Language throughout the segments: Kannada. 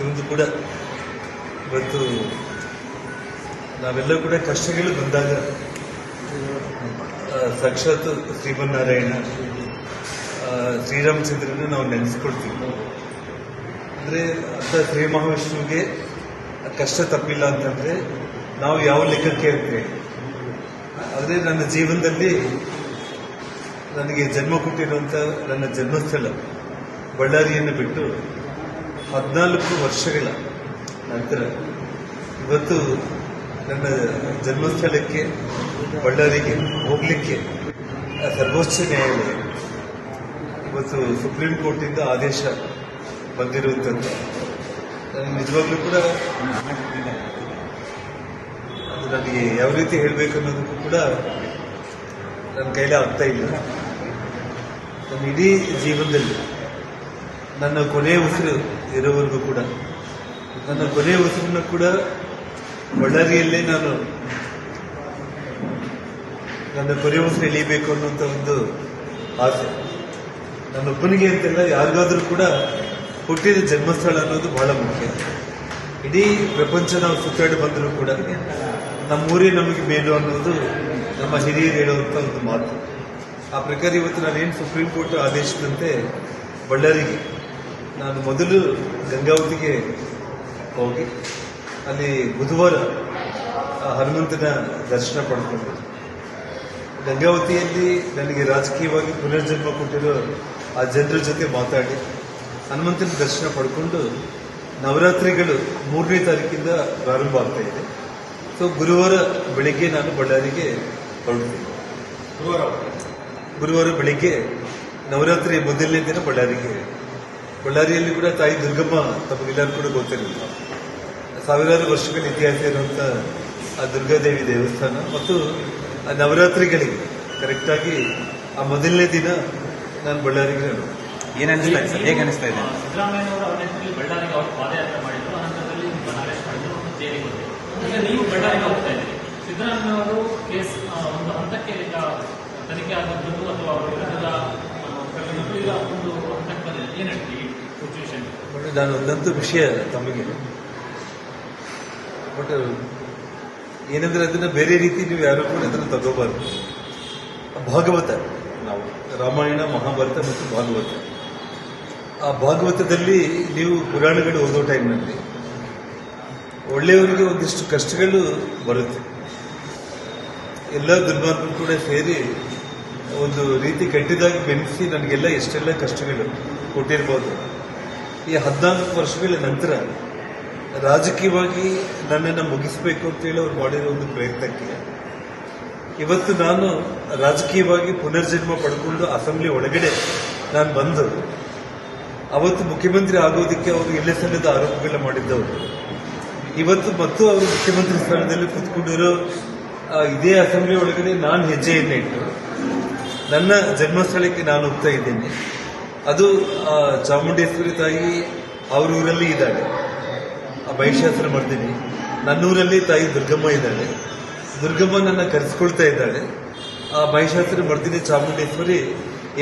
ಪ್ರತಿಯೊಂದು ಕೂಡ ಇವತ್ತು ನಾವೆಲ್ಲ ಕೂಡ ಕಷ್ಟಗಳು ಬಂದಾಗ ಸಾಕ್ಷಾತ್ ಶ್ರೀಮನ್ನಾರಾಯಣ ಶ್ರೀರಾಮಚಂದ್ರನ ನಾವು ನೆನೆಸ್ಕೊಳ್ತೀವಿ. ಅಂದರೆ ಅಂತ ಶ್ರೀ ಮಹಾವಿಷ್ಣುವಿಗೆ ಕಷ್ಟ ತಪ್ಪಿಲ್ಲ ಅಂತಂದ್ರೆ ನಾವು ಯಾವ ಲೆಕ್ಕಕ್ಕೆ ಇರ್ತೇವೆ. ಆದರೆ ನನ್ನ ಜೀವನದಲ್ಲಿ ನನಗೆ ಜನ್ಮ ಕೊಟ್ಟಿರುವಂಥ ನನ್ನ ಜನ್ಮಸ್ಥಳ ಬಳ್ಳಾರಿಯನ್ನು ಬಿಟ್ಟು 14 ವರ್ಷಗಳ ನಂತರ ಇವತ್ತು ನನ್ನ ಜನ್ಮಸ್ಥಳಕ್ಕೆ ಬಳ್ಳಾರಿಗೆ ಹೋಗಲಿಕ್ಕೆ ಸರ್ವೋಚ್ಚ ನ್ಯಾಯಾಲಯ ಇವತ್ತು ಸುಪ್ರೀಂ ಕೋರ್ಟಿಂದ ಆದೇಶ ಬಂದಿರುವಂಥದ್ದು. ನನಗೆ ನಿಜವಾಗ್ಲೂ ಕೂಡ ಅದು ನನಗೆ ಯಾವ ರೀತಿ ಹೇಳಬೇಕು ಅನ್ನೋದಕ್ಕೂ ಕೂಡ ನನ್ನ ಕೈಲೇ ಆಗ್ತಾ ಇಲ್ಲ. ನನ್ನ ಇಡೀ ಜೀವನದಲ್ಲಿ ನನ್ನ ಕೊನೆಯ ಉಸಿರು ಇರೋವರೆಗೂ ಕೂಡ ನನ್ನ ಕೊನೆಯ ಉಸಿರನ್ನು ಕೂಡ ಬಳ್ಳಾರಿಯಲ್ಲೇ ನಾನು ನನ್ನ ಕೊನೆಯ ಉಸಿರು ಎಳೀಬೇಕು ಅನ್ನುವಂಥ ಒಂದು ಆಸೆ. ನನ್ನೊಬ್ಬನಿಗೆ ಅಂತೆಲ್ಲ ಯಾರಿಗಾದ್ರೂ ಕೂಡ ಹುಟ್ಟಿದ ಜನ್ಮಸ್ಥಳ ಅನ್ನೋದು ಬಹಳ ಮುಖ್ಯ. ಇಡೀ ಪ್ರಪಂಚ ನಾವು ಸುತ್ತಾಡಿ ಬಂದರೂ ಕೂಡ ನಮ್ಮೂರೇ ನಮಗೆ ಮೇಲು ಅನ್ನೋದು ನಮ್ಮ ಹಿರಿಯರು ಹೇಳುವಂಥ ಒಂದು ಮಾತು. ಆ ಪ್ರಕಾರ ಇವತ್ತು ನಾನೇನು ಸುಪ್ರೀಂ ಕೋರ್ಟ್ ಆದೇಶದಂತೆ ಬಳ್ಳಾರಿಗೆ ನಾನು ಮೊದಲು ಗಂಗಾವತಿಗೆ ಹೋಗಿ ಅಲ್ಲಿ ಬುಧವಾರ ಹನುಮಂತನ ದರ್ಶನ ಪಡ್ಕೊಂಡು ಗಂಗಾವತಿಯಲ್ಲಿ ನನಗೆ ರಾಜಕೀಯವಾಗಿ ಪುನರ್ಜನ್ಮ ಕೊಟ್ಟಿರೋ ಆ ಜನರ ಜೊತೆ ಮಾತಾಡಿ ಹನುಮಂತನ ದರ್ಶನ ಪಡ್ಕೊಂಡು ನವರಾತ್ರಿಗಳು 3ನೇ ತಾರೀಕಿಂದ ಪ್ರಾರಂಭ ಆಗ್ತಾ ಇದೆ. ಸೊ ಗುರುವಾರ ಬೆಳಿಗ್ಗೆ ನಾನು ಬಳ್ಳಾರಿಗೆ ಹೊರಡ್ತೀನಿ. ಗುರುವಾರ ಬೆಳಿಗ್ಗೆ ನವರಾತ್ರಿ ಮೊದಲನೇ ದಿನ ಬಳ್ಳಾರಿಯಲ್ಲಿ ಕೂಡ ತಾಯಿ ದುರ್ಗಮ್ಮ ತಮಗೆಲ್ಲರೂ ಕೂಡ ಗೊತ್ತಿರಲಿಲ್ಲ. ಸಾವಿರಾರು ವರ್ಷಗಳ ಇತಿಹಾಸ ಇರುವಂಥ ಆ ದುರ್ಗಾದೇವಿ ದೇವಸ್ಥಾನ ಮತ್ತು ಆ ನವರಾತ್ರಿಗಳಿಗೆ ಕರೆಕ್ಟಾಗಿ ಆ ಮೊದಲನೇ ದಿನ ನಾನು ಬಳ್ಳಾರಿಗೆ ಏನ್ ಅನಿಸ್ತಾ ಇದೆ ಸರ್? ಹೇಗೆ ಅನಿಸ್ತಾ ಇದೆ? ಸಿದ್ದರಾಮಯ್ಯನವರ ಅವಧಿಯಲ್ಲಿ ಬಳ್ಳಾರಿಗೆ ಅವರು ಪಾದಯಾತ್ರೆ ಮಾಡಿದ್ರು, ಅನಂತರದಲ್ಲಿ ಅರೆಸ್ಟ್ ಮಾಡಿದ್ರು, ಜೈಲಿಗೆ ಹೋದ್ರು. ಈಗ ನೀವು ಬಳ್ಳಾರಿಗೆ ಹೋಗ್ತಾ ಇದ್ದೀರಿ. ಸಿದ್ದರಾಮಯ್ಯನವರು ಕೇಸ್ ಒಂದು ಹಂತಕ್ಕೆ ಈಗ ತನಿಖೆ ಆದದ್ದು ಅಥವಾ ಅವರ ವಿರುದ್ಧದ ಪ್ರಕರಣಗಳು ಈಗ ಒಂದು ಹಂತಕ್ಕೆ ಬಂದಿದೆ. ಏನು ಹೇಳ್ತೀವಿ ಸಿಚುವೇಶನ್? ನಾನು ಒಂದಂತೂ ವಿಷಯ ತಮಗೆ ಬಟ್ ಏನಂದ್ರೆ ಅದನ್ನ ಬೇರೆ ರೀತಿ ನೀವು ಯಾರು ಕೂಡ ಅದನ್ನು ತಗೋಬಾರ್ದು. ಭಾಗವತ, ನಾವು ರಾಮಾಯಣ, ಮಹಾಭಾರತ ಮತ್ತು ಭಾಗವತ, ಆ ಭಾಗವತದಲ್ಲಿ ನೀವು ಪುರಾಣಗಳು ಓದೋ ಟೈಮ್ನಲ್ಲಿ ಒಳ್ಳೆಯವರಿಗೆ ಒಂದಿಷ್ಟು ಕಷ್ಟಗಳು ಬರುತ್ತೆ. ಎಲ್ಲ ದುರ್ಮಾರ್ಗರು ಕೂಡ ಸೇರಿ ಒಂದು ರೀತಿ ಕೆಟ್ಟದಾಗಿ ಬೆಳೆಸಿ ನನಗೆಲ್ಲ ಎಷ್ಟೆಲ್ಲ ಕಷ್ಟಗಳು ಕೊಟ್ಟಿರ್ಬೋದು. ಈ 14 ವರ್ಷಗಳ ನಂತರ ರಾಜಕೀಯವಾಗಿ ನನ್ನನ್ನು ಮುಗಿಸಬೇಕು ಅಂತೇಳಿ ಅವ್ರು ಮಾಡಿರೋ ಒಂದು ಪ್ರಯತ್ನಕ್ಕೆ ಇವತ್ತು ನಾನು ರಾಜಕೀಯವಾಗಿ ಪುನರ್ಜನ್ಮ ಪಡ್ಕೊಂಡು ಅಸೆಂಬ್ಲಿ ಒಳಗಡೆ ನಾನು ಬಂದು ಅವತ್ತು ಮುಖ್ಯಮಂತ್ರಿ ಆಗೋದಕ್ಕೆ ಅವರು ಎಲ್ಲೇ ಸಲ್ಲದ ಆರೋಪಗಳ ಮಾಡಿದ್ದವರು ಇವತ್ತು ಮತ್ತು ಅವರು ಮುಖ್ಯಮಂತ್ರಿ ಸ್ಥಾನದಲ್ಲಿ ಕೂತ್ಕೊಂಡಿರೋ ಇದೇ ಅಸೆಂಬ್ಲಿ ಒಳಗಡೆ ನಾನು ಹೆಜ್ಜೆಯನ್ನು ಇಟ್ಟು ನನ್ನ ಜನ್ಮಸ್ಥಳಕ್ಕೆ ನಾನು ಹೋಗ್ತಾ ಇದ್ದೇನೆ. ಅದು ಚಾಮುಂಡೇಶ್ವರಿ ತಾಯಿ ಅವ್ರ ಊರಲ್ಲಿ ಇದ್ದಾಳೆ, ಆ ಮಹಿಷಾಸುರ ಮರ್ದಿನಿ. ನನ್ನೂರಲ್ಲಿ ತಾಯಿ ದುರ್ಗಮ್ಮ ಇದ್ದಾಳೆ, ದುರ್ಗಮ್ಮ ನನ್ನ ಕರೆಸ್ಕೊಳ್ತಾ ಇದ್ದಾಳೆ. ಆ ಮಹಿಷಾಸುರ ಮರ್ದಿನಿ ಚಾಮುಂಡೇಶ್ವರಿ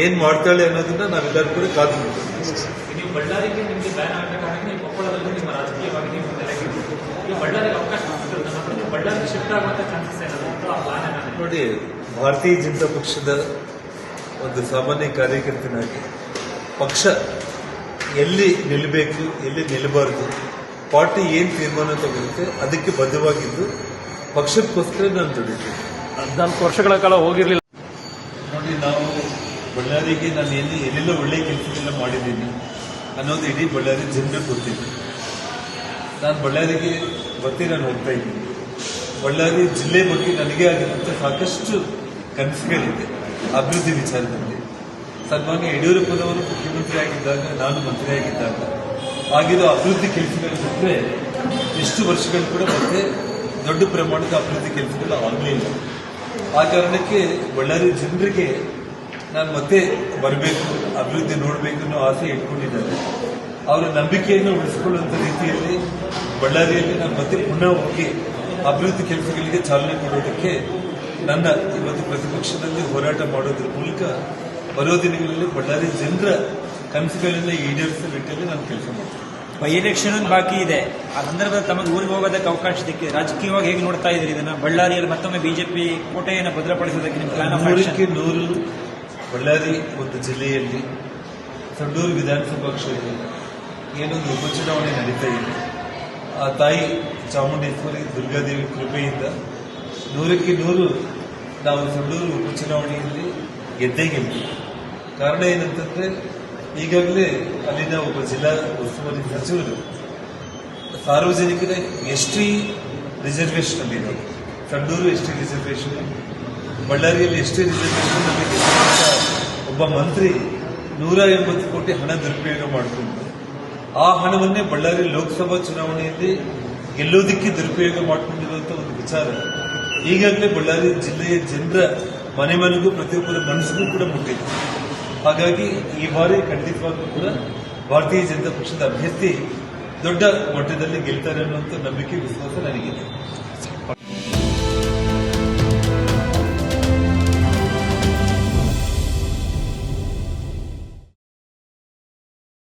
ಏನ್ ಮಾಡ್ತಾಳೆ ಅನ್ನೋದನ್ನ ನಾವೆಲ್ಲರೂ ಕೂಡ ಕಾದು ನೀವು ಬಳ್ಳಾರಿಗೆ ನಿಮಗೆ ಬ್ಯಾನ್ ಆಗದ ಕಾರಣಕ್ಕೆ ನೀವು ಕೊಪ್ಪಳದಲ್ಲಿ ನಿಮ್ಮ ರಾಜಕೀಯವಾಗಿ ನೀವು ನೆಲೆಗಿದ್ದು ಈಗ ಬಳ್ಳಾರಿಗೆ ಅವಕಾಶ ಸಿಗ್ತದೆ. ನೀವು ಬಳ್ಳಾರಿಗೆ ಶಿಫ್ಟ್ ಆಗುವಂತ ಚಾನ್ಸಸ್ ಏನಾದ್ರು ಆ ಪ್ಲಾನ್ ಏನಾದ್ರು? ನೋಡಿ, ಭಾರತೀಯ ಜನತಾ ಪಕ್ಷದ ಒಂದು ಸಾಮಾನ್ಯ ಕಾರ್ಯಕರ್ತನಾಗಿ ಪಕ್ಷ ಎಲ್ಲಿ ನಿಲ್ಲಬೇಕು, ಎಲ್ಲಿ ನಿಲ್ಲಬಾರದು, ಪಾರ್ಟಿ ಏನು ತೀರ್ಮಾನ ತಗೊಳುತ್ತೆ ಅದಕ್ಕೆ ಬದ್ಧವಾಗಿದ್ದು ಪಕ್ಷಕ್ಕೋಸ್ಕರ ನಾನು ದುಡಿತೀನಿ. 14 ವರ್ಷಗಳ ಕಾಲ ಹೋಗಿರಲಿಲ್ಲ. ನೋಡಿ, ನಾವು ಬಳ್ಳಾರಿಗೆ ನಾನು ಎಲ್ಲೆಲ್ಲ ಒಳ್ಳೆ ಕೆಲಸಗಳನ್ನ ಮಾಡಿದ್ದೀನಿ ಅನ್ನೋದು ಇಡೀ ಬಳ್ಳಾರಿ ಜನರಿಗೆ ಗೊತ್ತಿದೆ. ನಾನು ಬಳ್ಳಾರಿಗೆ ಗೊತ್ತೇ ನಾನು ಹೋಗ್ತಾ ಇದ್ದೀನಿ. ಬಳ್ಳಾರಿ ಜಿಲ್ಲೆ ಬಗ್ಗೆ ನನಗೆ ಆಗಿರುವಂಥ ಸಾಕಷ್ಟು ಕನಸುಗಳಿದೆ ಅಭಿವೃದ್ಧಿ ವಿಚಾರದಲ್ಲಿ. ಸನ್ಮಾನ್ಯ ಯಡಿಯೂರಪ್ಪನವರು ಮುಖ್ಯಮಂತ್ರಿ ಆಗಿದ್ದಾಗ, ನಾನು ಮಂತ್ರಿ ಆಗಿದ್ದಾಗ ಆಗಿರೋ ಅಭಿವೃದ್ಧಿ ಕೆಲಸಗಳ ಜೊತೆ ಎಷ್ಟು ವರ್ಷಗಳು ಕೂಡ ಮತ್ತೆ ದೊಡ್ಡ ಪ್ರಮಾಣದ ಅಭಿವೃದ್ಧಿ ಕೆಲಸಗಳು ಆಗಲಿಲ್ಲ. ಆ ಕಾರಣಕ್ಕೆ ಬಳ್ಳಾರಿ ಜನರಿಗೆ ನಾನು ಮತ್ತೆ ಬರಬೇಕು, ಅಭಿವೃದ್ಧಿ ನೋಡಬೇಕು ಅನ್ನೋ ಆಸೆ ಇಟ್ಕೊಂಡಿದ್ದಾರೆ. ಅವರ ನಂಬಿಕೆಯನ್ನು ಉಳಿಸಿಕೊಳ್ಳುವಂಥ ರೀತಿಯಲ್ಲಿ ಬಳ್ಳಾರಿಯಲ್ಲಿ ನಾನು ಮತ್ತೆ ಪುನಃ ಹೋಗಿ ಅಭಿವೃದ್ಧಿ ಕೆಲಸಗಳಿಗೆ ಚಾಲನೆ ಕೊಡೋದಕ್ಕೆ ನನ್ನ ಇವತ್ತು ಪ್ರತಿಪಕ್ಷದಲ್ಲಿ ಹೋರಾಟ ಮಾಡೋದ್ರ ಮೂಲಕ ಬರೋ ದಿನಗಳಲ್ಲಿ ಬಳ್ಳಾರಿ ಜನರ ಕನಸುಗಳನ್ನ ಈಡೇರಿಸುವ ನಿಟ್ಟಿನಲ್ಲಿ ನಾನು ಕೆಲಸ ಮಾಡ್ತೀನಿ. ಬೈ ಎಲೆಕ್ಷನ್ ಬಾಕಿ ಇದೆ. ಆ ಸಂದರ್ಭದಲ್ಲಿ ತಮಗೆ ಊರಿಗೆ ಹೋಗೋದಕ್ಕೆ ಅವಕಾಶ ಸಿಕ್ಕಿದೆ. ರಾಜಕೀಯವಾಗಿ ಹೇಗೆ ನೋಡ್ತಾ ಇದ್ದೀರಿ ಇದನ್ನ? ಬಳ್ಳಾರಿಯಲ್ಲಿ ಮತ್ತೊಮ್ಮೆ ಬಿಜೆಪಿ ಕೋಟೆಯನ್ನು ಭದ್ರಪಡಿಸೋದಕ್ಕೆ ನಿಮ್ಮ ಪ್ಲಾನ್ ಆಫ್ ಆಕ್ಷನ್? 100% ಬಳ್ಳಾರಿ ಒಂದು ಜಿಲ್ಲೆಯಲ್ಲಿ ಸಂಡೂರು ವಿಧಾನಸಭಾ ಕ್ಷೇತ್ರದಲ್ಲಿ ಏನೊಂದು ಉಪಚುನಾವಣೆ ನಡೀತಾ ಇದೆ. ಆ ತಾಯಿ ಚಾಮುಂಡೇಶ್ವರಿ ದುರ್ಗಾದೇವಿ ಕೃಪೆಯಿಂದ 100% ನಾವು ಸಂಡೂರು ಉಪಚುನಾವಣೆಯಲ್ಲಿ ಗೆದ್ದೇ ಗೆಲ್ತೀವಿ. ಕಾರಣ ಏನಂತಂದ್ರೆ ಈಗಾಗಲೇ ಅಲ್ಲಿನ ಒಬ್ಬ ಜಿಲ್ಲಾ ಉಸ್ತುವಾರಿ ಸಚಿವರು ಸಾರ್ವಜನಿಕರ ಎಸ್ಟಿ ರಿಸರ್ವೇಷನ್ ಅಲ್ಲಿದೆ. ಸಂಡೂರು ಎಸ್ಟಿ ರಿಸರ್ವೇಷನ್, ಬಳ್ಳಾರಿಯಲ್ಲಿ ಎಸ್ಟಿ ರಿಸರ್ವೇಷನ್ ನಮಗೆ ಒಬ್ಬ ಮಂತ್ರಿ 180 ಕೋಟಿ ಹಣ ದುರುಪಯೋಗ ಮಾಡಿಕೊಂಡು ಆ ಹಣವನ್ನೇ ಬಳ್ಳಾರಿ ಲೋಕಸಭಾ ಚುನಾವಣೆಯಲ್ಲಿ ಗೆಲ್ಲೋದಕ್ಕೆ ದುರುಪಯೋಗ ಮಾಡಿಕೊಂಡಿರುವಂತ ಒಂದು ವಿಚಾರ ಈಗಾಗಲೇ ಬಳ್ಳಾರಿ ಜಿಲ್ಲೆಯ ಜನರ ಮನೆ ಮನೆಗೂ ಪ್ರತಿಯೊಬ್ಬರ ಮನಸ್ಸಿಗೂ ಕೂಡ ಮುಟ್ಟಿದೆ. ಹಾಗಾಗಿ ಈ ಬಾರಿ ಖಂಡಿತವಾಗ್ಲೂ ಕೂಡ ಭಾರತೀಯ ಜನತಾ ಪಕ್ಷದ ಅಭ್ಯರ್ಥಿ ದೊಡ್ಡ ಮಟ್ಟದಲ್ಲಿ ಗೆಲ್ತಾರೆ ಅನ್ನುವಂಥ ನಂಬಿಕೆ ವಿಶ್ವಾಸ ನನಗಿದೆ.